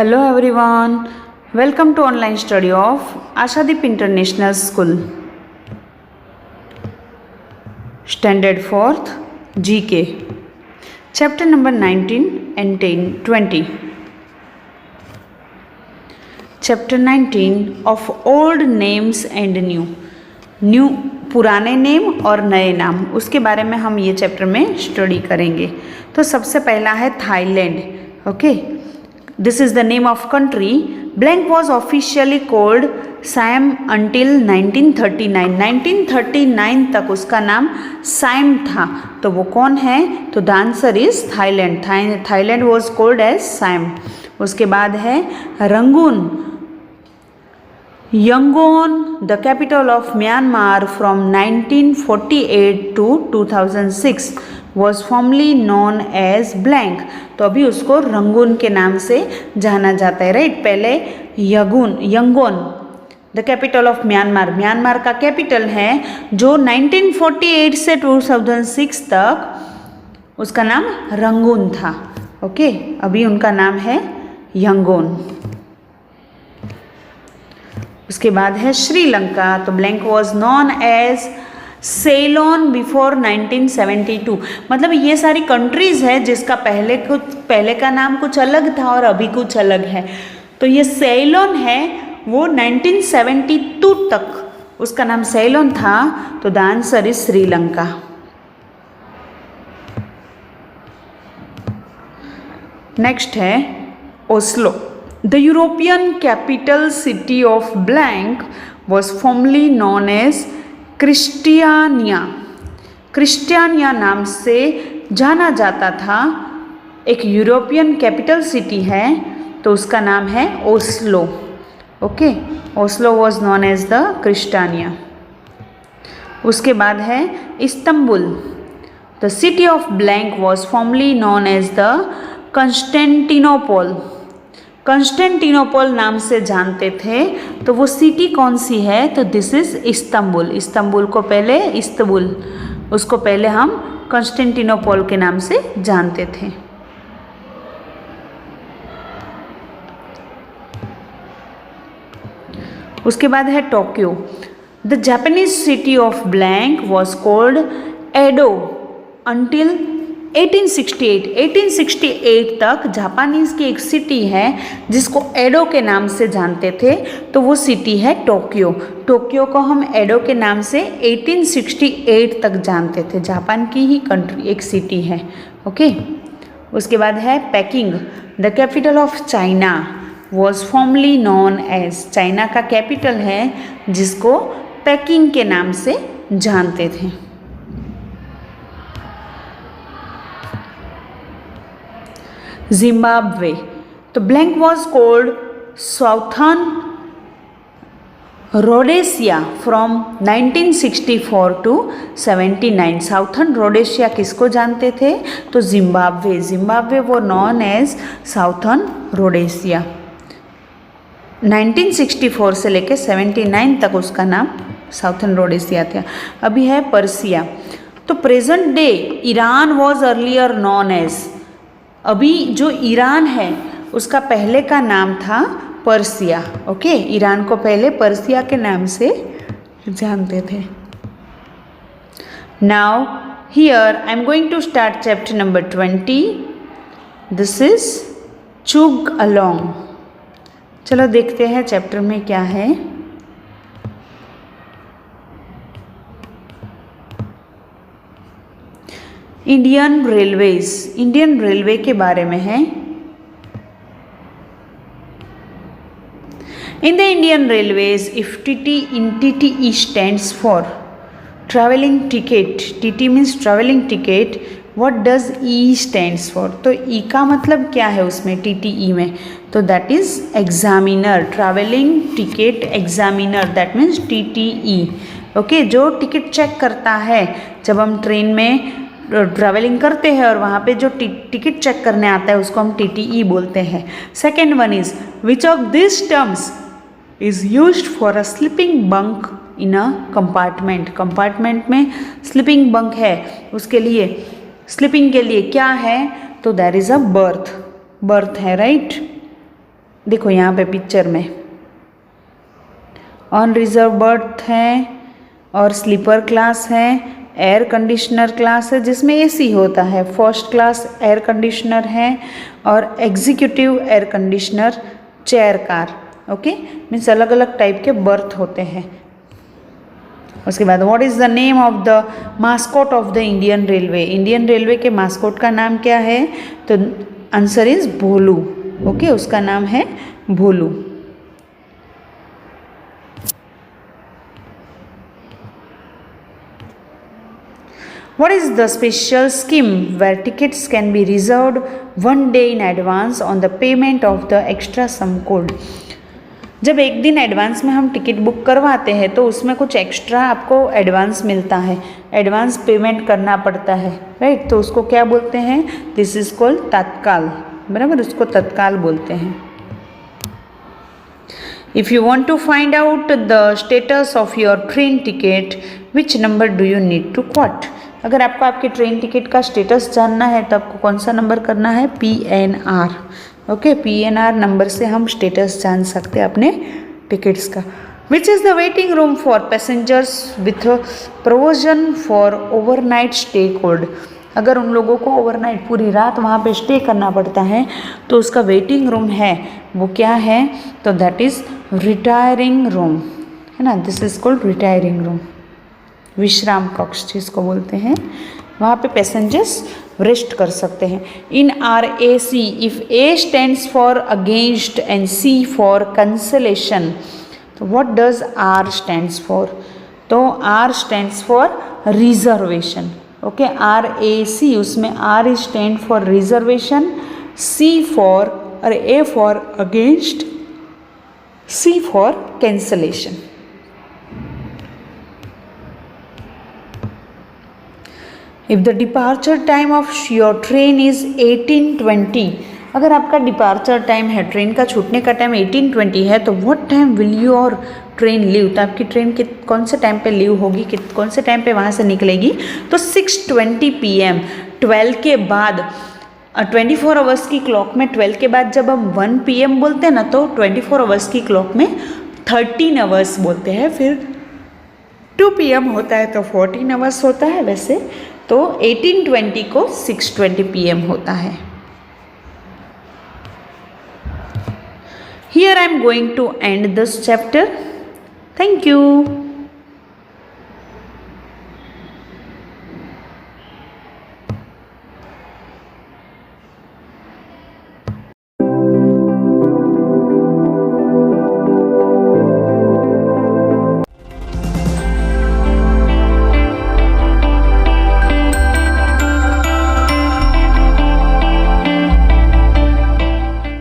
Hello everyone, welcome to online study of Ashadeep International School. Standard 4th GK. Chapter number 19 and 20. Chapter 19 of old names and new. New पुराने name और नए नाम, उसके बारे में हम ये चैप्टर में स्टडी करेंगे. तो सबसे पहला है Thailand. Okay, this is the name of country. Blank was officially called Siam until 1939. 1939 तक उसका नाम साइम था. तो वो कौन है? तो the answer is Thailand. Thailand was called as Siam. उसके बाद है Rangoon. Yangon, the capital of Myanmar from 1948 to 2006 was formerly known as blank. तो अभी उसको रंगून के नाम से जाना जाता है, राइट. पहले Yangon the capital of Myanmar, Myanmar का कैपिटल है, जो 1948 से 2006 तक उसका नाम रंगून था. ओके, अभी उनका नाम है यंगोन. उसके बाद है श्रीलंका. तो blank was known as Ceylon before 1972. मतलब ये सारी कंट्रीज़ है जिसका पहले का नाम कुछ अलग था और अभी कुछ अलग है. तो ये सेलोन है, वो 1972 तक उसका नाम सेलोन था. तो the answer is Sri Lanka. Next है Oslo. The European capital city of blank was formerly known as क्रिस्टियानिया. क्रिस्टियानिया नाम से जाना जाता था. एक यूरोपियन कैपिटल सिटी है, तो उसका नाम है Oslo. Okay, Oslo was known as the Christiania. उसके बाद है Istanbul. The city of blank was formally known as the Constantinople. Constantinople नाम से जानते थे. तो वो सिटी कौन सी है? तो दिस इज इस्तंबुल. इस्तंबुल को पहले इस्तंबुल, उसको पहले हम कंस्टेंटिनोपल के नाम से जानते थे. उसके बाद है Tokyo. The Japanese city of blank was called Edo until 1868. 1868 तक जापानीज़ की एक सिटी है जिसको एडो के नाम से जानते थे. तो वो सिटी है टोक्यो. टोक्यो को हम एडो के नाम से 1868 तक जानते थे. जापान की ही कंट्री एक सिटी है. ओके, उसके बाद है Peking. The capital of China was formally known as. China का कैपिटल है जिसको पेकिंग के नाम से जानते थे. जिम्बाब्वे. तो blank was called Southern Rhodesia from 1964 to 79. Southern Rhodesia किसको जानते थे? तो जिम्बाब्वे. जिम्बाब्वे वो नॉन एज साउथर्न रोडेशिया. 1964 से लेके 79 तक उसका नाम साउथर्न रोडेशिया था. अभी है पर्सिया. तो present day Iran was earlier known as. अभी जो ईरान है उसका पहले का नाम था पर्सिया. ओके, ईरान को पहले पर्सिया के नाम से जानते थे. Now here I am going to start chapter number 20. This is chug along. चलो देखते हैं चैप्टर में क्या है. Indian railways. इंडियन रेलवे के बारे में है. In the Indian railways if TT in TTE stands for travelling ticket. TT means travelling ticket. What does E stands for? तो ई का मतलब क्या है उसमें टीटीई में? तो that is examiner. Travelling ticket examiner, that means TTE. Okay, जो ticket check करता है जब हम ट्रेन में ट्रैवलिंग करते हैं और वहाँ पे जो टिकट चेक करने आता है उसको हम टीटीई बोलते हैं. Second one is which of this terms is used for a sleeping bunk in a compartment. Compartment में स्लीपिंग बंक है, उसके लिए स्लीपिंग के लिए क्या है? तो there is a berth. Berth है, राइट. देखो यहाँ पे पिक्चर में अनरिजर्व बर्थ है और स्लीपर क्लास है, एयर कंडीशनर क्लास है जिसमें एसी होता है, फर्स्ट क्लास एयर कंडीशनर है और executive air conditioner chair car. Okay, means अलग अलग टाइप के बर्थ होते हैं। उसके बाद what is the name of the mascot of the Indian railway? Indian railway के मास्कॉट का नाम क्या है? तो आंसर इज भोलू। ओके, उसका नाम है भोलू। What is the special scheme where tickets can be reserved one day in advance on the payment of the extra sum code? जब एक दिन एडवांस में हम टिकट बुक करवाते हैं तो उसमें कुछ एक्स्ट्रा आपको एडवांस मिलता है, एडवांस पेमेंट करना पड़ता है, राइट? तो उसको क्या बोलते हैं? दिस इज कॉल्ड तत्काल, बराबर, उसको तत्काल बोलते हैं। If you want to find out the status of your train ticket, which number do you need to quote? अगर आपको आपके ट्रेन टिकट का स्टेटस जानना है तो आपको कौन सा नंबर करना है? PNR। ओके, PNR नंबर से हम स्टेटस जान सकते हैं अपने टिकट्स का। Which is the waiting room for passengers with provision for overnight stay code? अगर उन लोगों को ओवरनाइट पूरी रात वहाँ पे स्टे करना पड़ता है तो उसका वेटिंग रूम है वो क्या है? तो दैट इज़ रिटायरिंग रूम, है ना? This is called retiring room, विश्राम कक्ष जिसको बोलते हैं। वहाँ पे पैसेंजर्स रेस्ट कर सकते हैं। In RAC, if A stands for against and C for cancellation, तो what does R stands for? तो R stands for reservation. Okay, RAC, उसमें R stand for reservation, C for और A for against, C for cancellation. If the departure time of your train is 18:20, अगर आपका departure time है, train का छूटने का time 18:20 है, तो what time will your train leave? तो आपकी ट्रेन कौन से टाइम पे लीव होगी, कौन से टाइम पे वहाँ से निकलेगी? तो 6:20 PM, 12 के बाद 24 आवर्स की क्लॉक में 12 के बाद जब हम 1 PM बोलते हैं ना, तो 24 आवर्स की क्लॉक में 13 आवर्स बोलते हैं। फिर 2 PM होता है तो 14 आवर्स होता है। वैसे तो 18:20 को 6:20 PM होता है। Here I am going to end this chapter. Thank you.